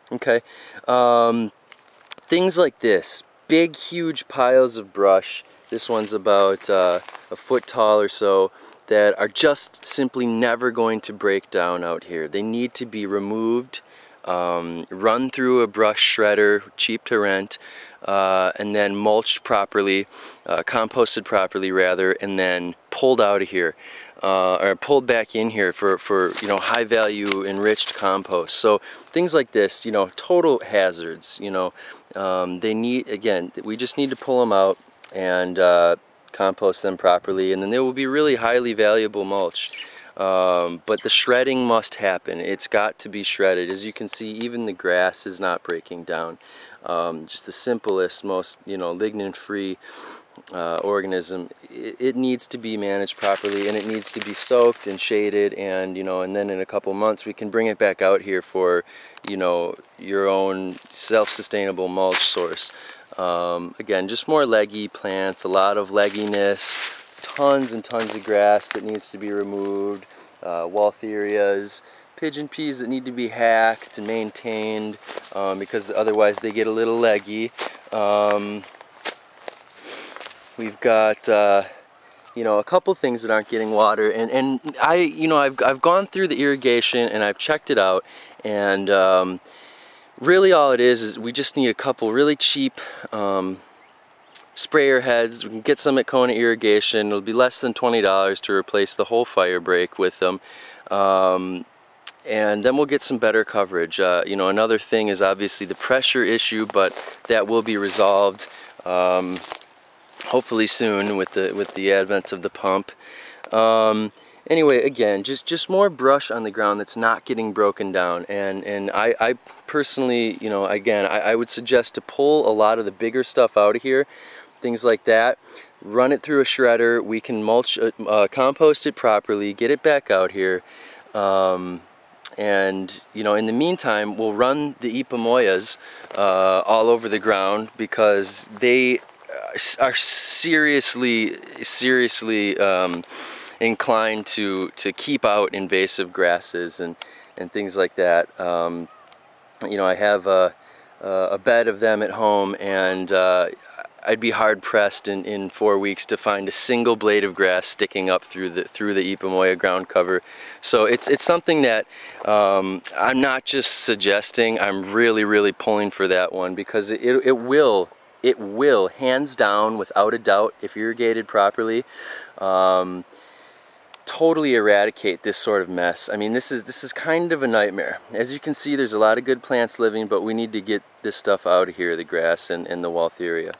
Okay, things like this, big huge piles of brush, this one's about a foot tall or so, that are just simply never going to break down out here. They need to be removed, run through a brush shredder, cheap to rent, and then mulched properly, composted properly rather, and then pulled out of here. Or pulled back in here for you know, high value enriched compost. So things like this, you know, total hazards, you know, they need, again, we just need to pull them out and compost them properly, and then they will be really highly valuable mulch. But the shredding must happen. It's got to be shredded. As you can see, even the grass is not breaking down. Just the simplest, most, you know, lignin-free organism, it needs to be managed properly, and it needs to be soaked and shaded, and, you know, and then in a couple months we can bring it back out here for, you know, your own self-sustainable mulch source. Again, just more leggy plants, a lot of legginess, tons and tons of grass that needs to be removed, Waltherias, pigeon peas that need to be hacked and maintained, because otherwise they get a little leggy. We've got, you know, a couple things that aren't getting water, and you know, I've gone through the irrigation and I've checked it out, and really all it is we just need a couple really cheap sprayer heads. We can get some at Kona Irrigation. It'll be less than $20 to replace the whole firebreak with them. And then we'll get some better coverage. You know, another thing is obviously the pressure issue, but that will be resolved hopefully soon with the advent of the pump. Anyway, again, just more brush on the ground that's not getting broken down, and I personally, you know, again, I would suggest to pull a lot of the bigger stuff out of here, things like that, run it through a shredder. We can mulch, compost it properly, get it back out here, and, you know, in the meantime, we'll run the ipamoyas all over the ground, because they are seriously inclined to keep out invasive grasses and things like that. You know, I have a bed of them at home, and I'd be hard pressed in 4 weeks to find a single blade of grass sticking up through the ipamoya ground cover. So it's something that I'm not just suggesting, I'm really pulling for that one, because it will, hands down, without a doubt, if irrigated properly, totally eradicate this sort of mess. I mean, this is kind of a nightmare. As you can see, there's a lot of good plants living, but we need to get this stuff out of here, the grass and the Waltheria.